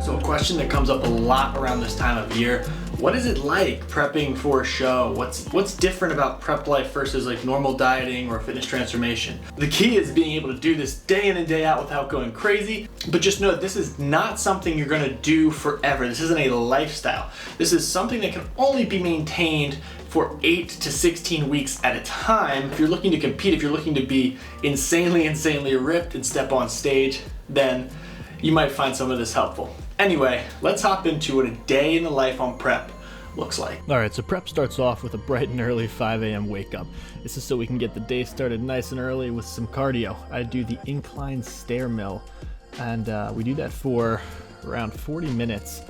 So a question that comes up a lot around this time of year, what is it like prepping for a show? What's different about prep life versus like normal dieting or fitness transformation? The key is being able to do this day in and day out without going crazy, but just know that this is not something you're gonna do forever. This isn't a lifestyle. This is something that can only be maintained for 8 to 16 weeks at a time. If you're looking to compete, if you're looking to be insanely ripped and step on stage, then you might find some of this helpful. Anyway, let's hop into what a day in the life on prep looks like. All right, so prep starts off with a bright and early 5 a.m. wake up. This is so we can get the day started nice and early with some cardio. I do the incline stair mill, and we do that for around 40 minutes,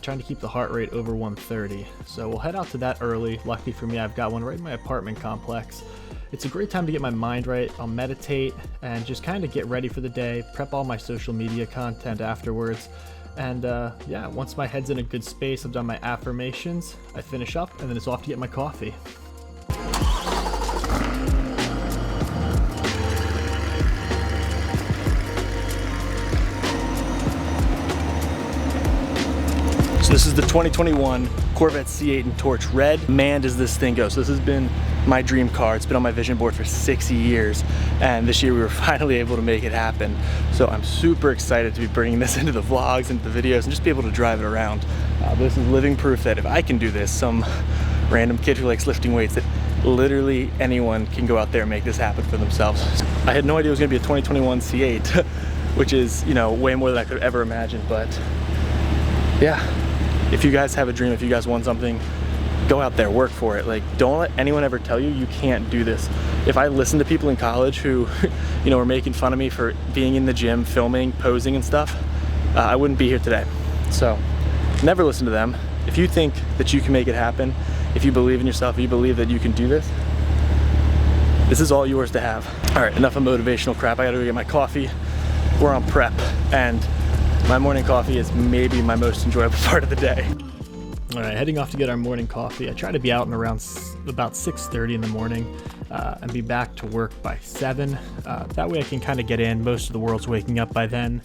trying to keep the heart rate over 130. So we'll head out to that early. Luckily for me, I've got one right in my apartment complex. It's a great time to get my mind right. I'll meditate and just kind of get ready for the day, prep all my social media content afterwards. And yeah, once my head's in a good space, I've done my affirmations, I finish up, and then it's off to get my coffee. So this is the 2021 Corvette C8 in Torch Red. Man, does this thing go. So this has been my dream car. It's been on my vision board for 6 years, and this year we were finally able to make it happen. So I'm super excited to be bringing this into the vlogs, into the videos, and just be able to drive it around. This is living proof that if I can do this, some random kid who likes lifting weights, that literally anyone can go out there and make this happen for themselves. I had no idea it was gonna be a 2021 C8, which is, you know, way more than I could have ever imagined, but yeah. If you guys have a dream, if you guys want something, go out there, work for it. Like, don't let anyone ever tell you you can't do this. If I listened to people in college who, you know, were making fun of me for being in the gym, filming, posing and stuff, I wouldn't be here today. So never listen to them. If you think that you can make it happen, if you believe in yourself, if you believe that you can do this, this is all yours to have. All right, enough of motivational crap. I gotta go get my coffee. We're on prep, and my morning coffee is maybe my most enjoyable part of the day. All right, heading off to get our morning coffee. I try to be out and around about 6:30 in the morning and be back to work by 7. That way I can kind of get in. Most of the world's waking up by then,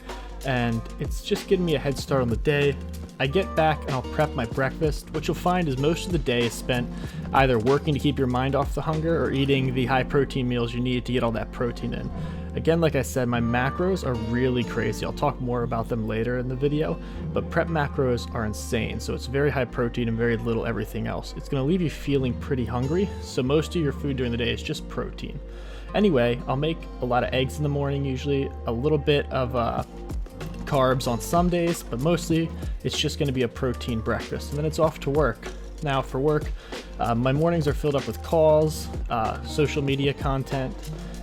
and it's just getting me a head start on the day. I get back and I'll prep my breakfast. What you'll find is most of the day is spent either working to keep your mind off the hunger or eating the high protein meals you need to get all that protein in. Again, like I said, my macros are really crazy. I'll talk more about them later in the video, but prep macros are insane. So it's very high protein and very little everything else. It's gonna leave you feeling pretty hungry. So most of your food during the day is just protein. Anyway, I'll make a lot of eggs in the morning, usually a little bit of carbs on some days, but mostly it's just gonna be a protein breakfast, and then it's off to work. Now for work, my mornings are filled up with calls, social media content,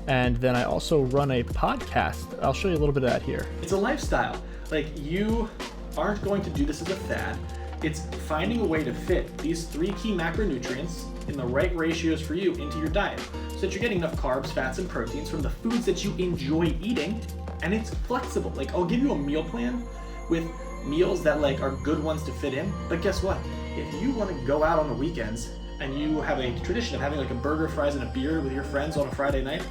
and then I also run a podcast. I'll show you a little bit of that here. It's a lifestyle. Like, you aren't going to do this as a fad. It's finding a way to fit these 3 key macronutrients in the right ratios for you into your diet, so that you're getting enough carbs, fats, and proteins from the foods that you enjoy eating, and it's flexible. Like, I'll give you a meal plan with meals that like are good ones to fit in, but guess what? If you want to go out on the weekends and you have a tradition of having like a burger, fries, and a beer with your friends on a Friday night,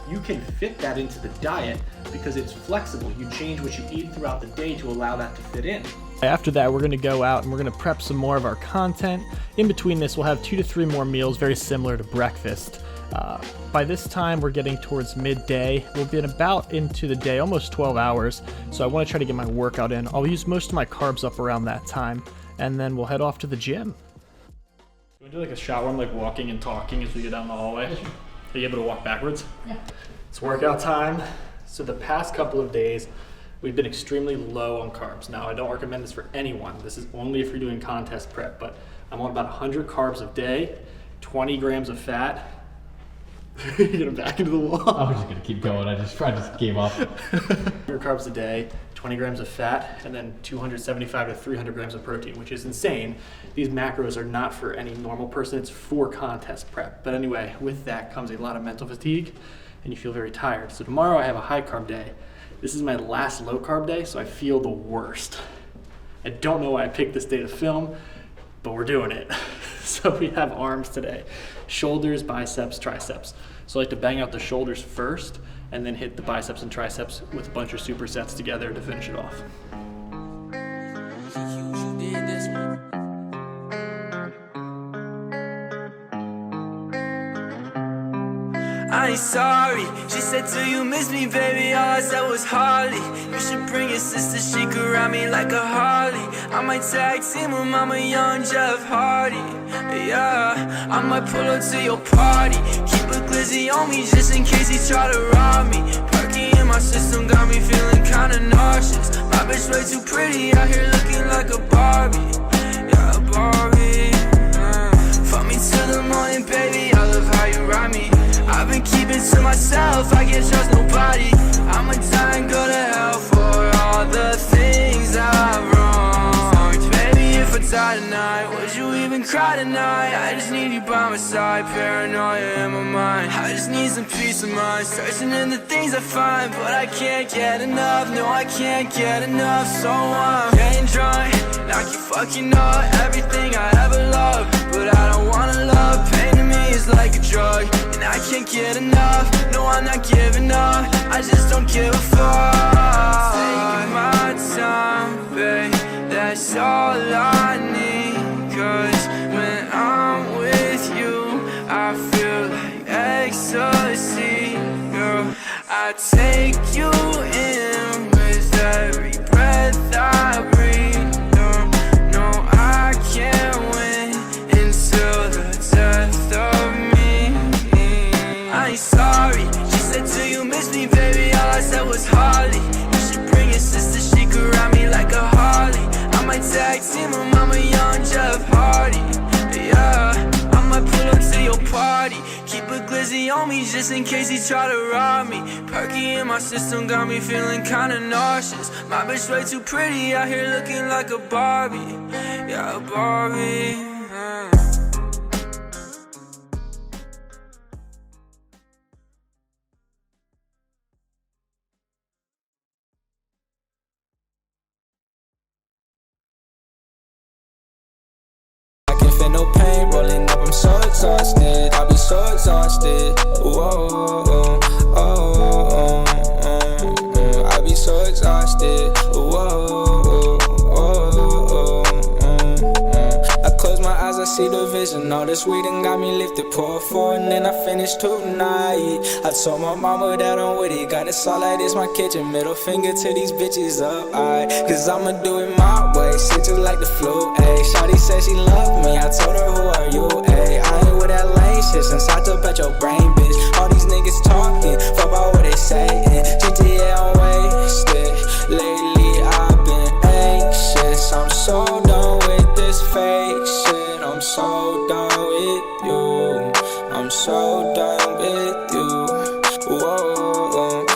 you can fit that into the diet because it's flexible. You change what you eat throughout the day to allow that to fit in. After that, we're gonna go out and we're gonna prep some more of our content. In between this, we'll have 2 to 3 more meals, very similar to breakfast. By this time, we're getting towards midday. We'll be about into the day, almost 12 hours. So I wanna try to get my workout in. I'll use most of my carbs up around that time, and then we'll head off to the gym. Can we do like a shot where I'm like walking and talking as we go down the hallway? Are you able to walk backwards? Yeah. It's workout time. So the past couple of days, we've been extremely low on carbs. Now, I don't recommend this for anyone. This is only if you're doing contest prep, but I'm on about 100 carbs a day, 20 grams of fat. You're gonna back into the wall. I'm just gonna keep going. I just gave up. 100 carbs a day, 20 grams of fat, and then 275 to 300 grams of protein, which is insane. These macros are not for any normal person. It's for contest prep. But anyway, with that comes a lot of mental fatigue, and you feel very tired. So tomorrow I have a high carb day. This is my last low carb day, so I feel the worst. I don't know why I picked this day to film, but we're doing it. So we have arms today. Shoulders, biceps, triceps. So I like to bang out the shoulders first and then hit the biceps and triceps with a bunch of supersets together to finish it off. I ain't sorry. She said, do you miss me, baby? All I said was Harley. You should bring your sister, she could ride me like a Harley. I might tag team with Mama Young Jeff Hardy. Yeah, I might pull up to your party. Keep a glizzy on me just in case he try to rob me. Perky in my system got me feeling kinda nauseous. My bitch way too pretty out here looking like a Barbie. Yeah, a Barbie. Fuck me till the morning, baby, I love how you ride me. I've been keeping to myself, I can't trust nobody. I'ma die and go to hell for all the things I've wronged. Baby, if I die tonight, would you even cry tonight? I just need you by my side, paranoia in my mind. I just need some peace of mind, searching in the things I find. But I can't get enough, no I can't get enough. So I'm getting drunk, like you fucking know everything I ever loved. But I don't wanna love, pain to me is like a drug. And I can't get enough, no I'm not giving up. I just don't give a fuck. Taking my time, babe, that's all I need. Cause when I'm with you, I feel like ecstasy. Girl, I take you in with every breath I breathe. No, I can't win until the death of me. I ain't sorry. She said, do you miss me, baby? All I said was Harley. You should bring your sister, she could ride me like a Harley. I might tag team with Mama Young Jeff Hardy. Yeah, I might pull up to your party. Keep a glizzy on me just in case he try to rob me. Perky in my system got me feeling kinda nauseous. My bitch way too pretty out here looking like a Barbie. Yeah, a Barbie. No pain rolling up, I'm so exhausted. I'll be so exhausted. Whoa, I'll be so exhausted. Whoa, I close my eyes, I see the vision. All this weed and got me lifted. Pour four and then I finish two tonight. I told my mama that I'm with it. Got it all like this, my kitchen. Middle finger to these bitches up, cause I'ma do it my way. Shit just like the flu, ayy. Shawty said she love me, I told her who are you, ayy. I ain't with that lame shit since I took out your brain, bitch. All these niggas talking, fuck about what they saying. GTA I'm wasted, lately I've been anxious. I'm so done with this fake shit. I'm so done with you. I'm so done with you. Whoa,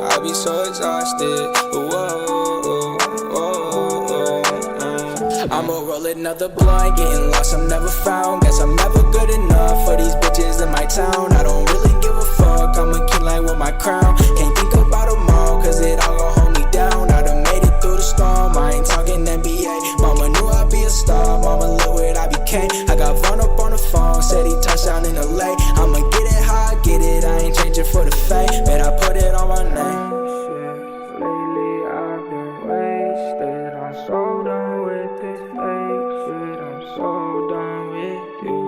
I be so exhausted. I'ma roll another blunt, getting lost, I'm never found. Guess I'm never good enough for these bitches in my town. I don't really give a fuck, I'm a king like with my crown. Can't think about tomorrow, cause it all gon' hold me down. I done made it through the storm, I ain't talking NBA. Mama knew I'd be a star, mama look what I became. I got Vaughn up on the phone, said he touched down in LA. I'ma get it how I get it, I ain't changing for the fame. Bet I put it on my name. Lately I've been wasted, I'm so done with this fake shit. I'm so done with you.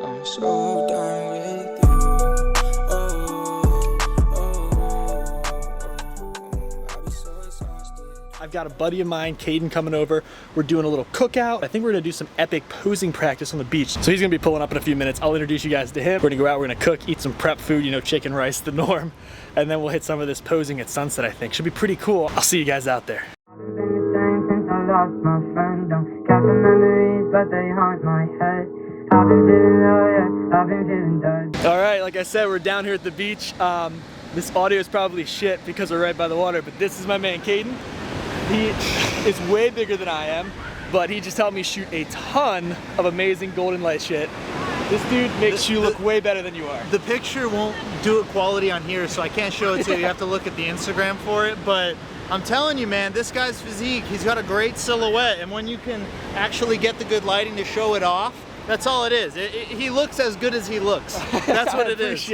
I'm so done with you. I'll be so exhausted. I've got a buddy of mine, Caden, coming over. We're doing a little cookout. I think we're gonna do some epic posing practice on the beach. So he's gonna be pulling up in a few minutes. I'll introduce you guys to him. We're gonna go out, we're gonna cook, eat some prep food, you know, chicken, rice, the norm. And then we'll hit some of this posing at sunset, I think. Should be pretty cool. I'll see you guys out there. Lost my friend, don't count the memories, but they haunt my head. I've been feeling low, yeah, I've been feeling dead. All right, like I said, we're down here at the beach. This audio is probably shit because we're right by the water, but this is my man, Caden. He is way bigger than I am, but he just helped me shoot a ton of amazing golden light shit. This dude makes you look way better than you are. The picture won't do it quality on here, so I can't show it to you. You have to look at the Instagram for it, but I'm telling you, man, this guy's physique, he's got a great silhouette, and when you can actually get the good lighting to show it off, that's all it is. He looks as good as he looks. That's what it is.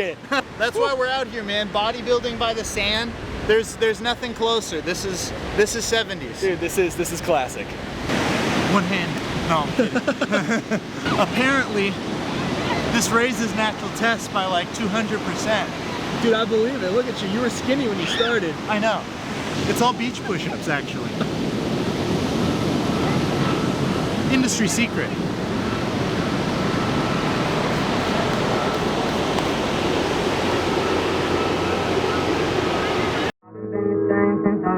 That's why we're out here, man. Bodybuilding by the sand. There's nothing closer. This is 70s. Dude, this is classic. One hand. No, I'm kidding. Apparently, This raises natural tests by like 200%. Dude, I believe it. Look at you. You were skinny when you started. I know. It's all beach push-ups, actually. Industry secret.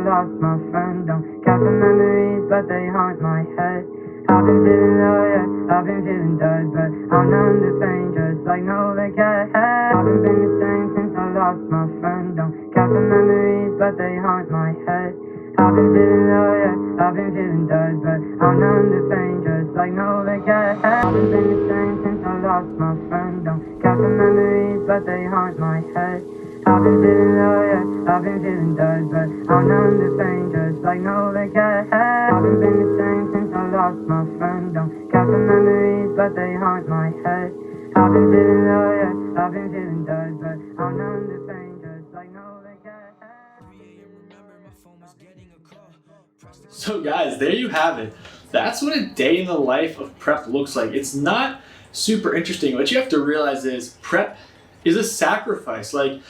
Lost my friend, don't capture memories, but they haunt my head. I've been feeling low, yeah, I've been feeling dead, but I'm numb to pain, just like no they can. I haven't been the same since I lost my friend, don't capture memories, but they haunt my head. I've been feeling low, yeah, I've been feeling dead, but I'm numb to pain, just like no they can. I haven't been the same since I lost my friend, don't capture memories, but they haunt my head. I've been feeling low, yeah, I've been feeling dead, but I'm numb to pain, just like no they can. I haven't been the same since I lost my friend, don't capture memories, but they haunt my head. I've been feeling low, yeah, I've been feeling dead, but I'm numb to pain, just like no they can. So guys, there you have it. That's what a day in the life of prep looks like. It's not super interesting. What you have to realize is prep is a sacrifice. Like,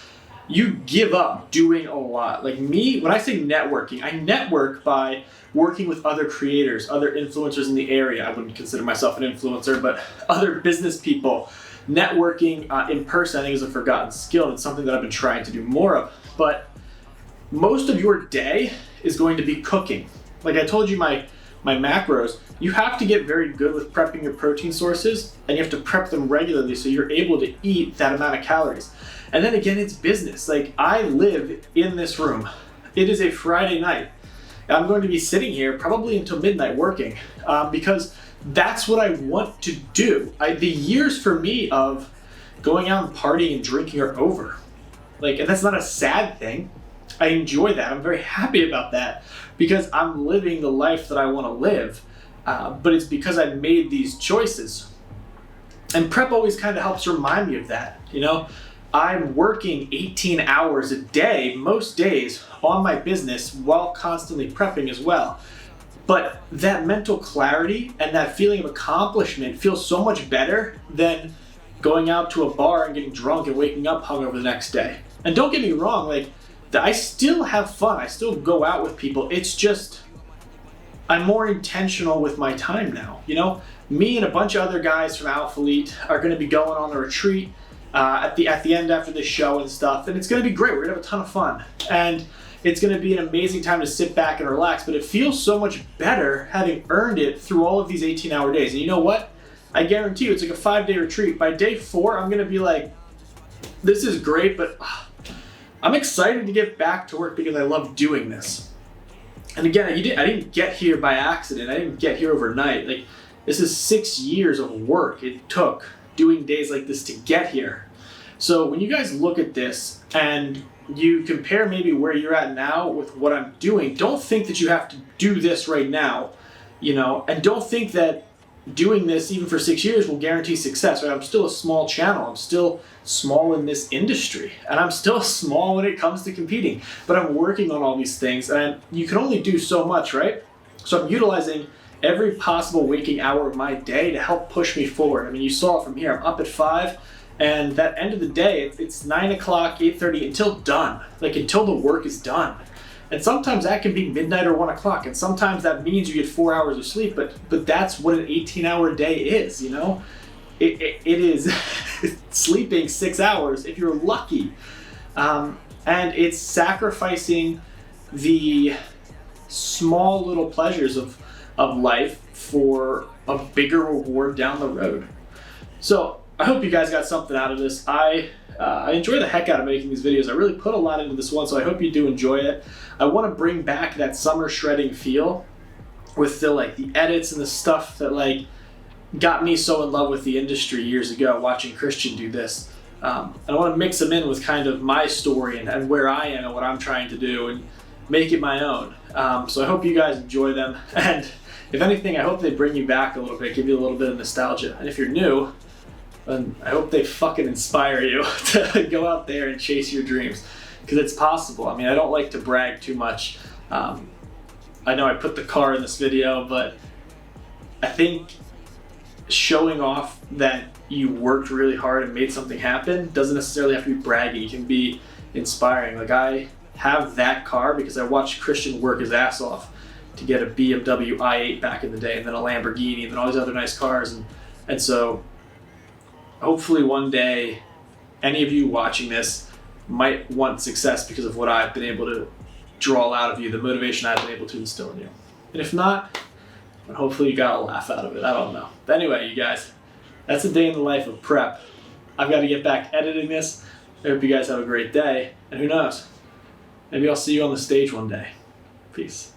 you give up doing a lot. Like me, when I say networking, I network by working with other creators, other influencers in the area. I wouldn't consider myself an influencer, but other business people. Networking in person, I think, is a forgotten skill, and it's something that I've been trying to do more of. But most of your day is going to be cooking. Like I told you, my macros, you have to get very good with prepping your protein sources, and you have to prep them regularly so you're able to eat that amount of calories. And then again, it's business. Like, I live in this room. It is a Friday night. I'm going to be sitting here probably until midnight working because that's what I want to do. The years for me of going out and partying and drinking are over. Like, and that's not a sad thing. I enjoy that. I'm very happy about that because I'm living the life that I want to live. But it's because I made these choices. And prep always kind of helps remind me of that, you know? I'm working 18 hours a day, most days, on my business while constantly prepping as well. But that mental clarity and that feeling of accomplishment feels so much better than going out to a bar and getting drunk and waking up hungover the next day. And don't get me wrong, like, I still have fun. I still go out with people. It's just, I'm more intentional with my time now. You know, me and a bunch of other guys from Alpha Elite are going to be going on a retreat at the end after this show and stuff, and it's going to be great. We're going to have a ton of fun, and it's going to be an amazing time to sit back and relax, but it feels so much better having earned it through all of these 18-hour days. And you know what? I guarantee you it's like a 5-day retreat. By day 4, I'm going to be like, this is great, but I'm excited to get back to work because I love doing this. And again, I didn't get here by accident. I didn't get here overnight. Like, this is 6 years of work it took doing days like this to get here. So when you guys look at this and you compare maybe where you're at now with what I'm doing, don't think that you have to do this right now, you know, and don't think that doing this even for 6 years will guarantee success, right? I'm still a small channel. I'm still small in this industry, and I'm still small when it comes to competing, but I'm working on all these things, and you can only do so much, right? So I'm utilizing every possible waking hour of my day to help push me forward. I mean, you saw it from here. I'm up at 5, and that end of the day, it's 9 o'clock, 8:30 until done, like until the work is done. And sometimes that can be midnight or 1 o'clock, and sometimes that means you get 4 hours of sleep, but that's what an 18-hour day is, you know? It is sleeping 6 hours if you're lucky. And it's sacrificing the small little pleasures of life for a bigger reward down the road. So I hope you guys got something out of this. I enjoy the heck out of making these videos. I really put a lot into this one, so I hope you do enjoy it. I want to bring back that summer shredding feel with the edits and the stuff that like got me so in love with the industry years ago, watching Christian do this. And I want to mix them in with kind of my story and where I am and what I'm trying to do and make it my own. So I hope you guys enjoy them. And if anything, I hope they bring you back a little bit, give you a little bit of nostalgia. And if you're new, then I hope they fucking inspire you to go out there and chase your dreams, because it's possible. I mean, I don't like to brag too much. I know I put the car in this video, but I think showing off that you worked really hard and made something happen doesn't necessarily have to be bragging. It can be inspiring. Like, I have that car because I watched Christian work his ass off to get a BMW i8 back in the day, and then a Lamborghini, and then all these other nice cars. And so hopefully one day any of you watching this might want success because of what I've been able to draw out of you, the motivation I've been able to instill in you. And if not, then hopefully you got a laugh out of it. I don't know. But anyway, you guys, that's a day in the life of prep. I've got to get back editing this. I hope you guys have a great day. And who knows? Maybe I'll see you on the stage one day. Peace.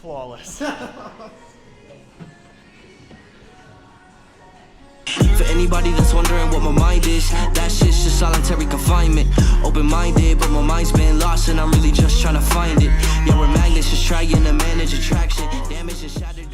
Flawless. For anybody that's wondering what my mind is, that shit's just solitary confinement. Open-minded, but my mind's been lost and I'm really just trying to find it. Yeah, we're magnets, just trying to manage attraction. Damage and shattered.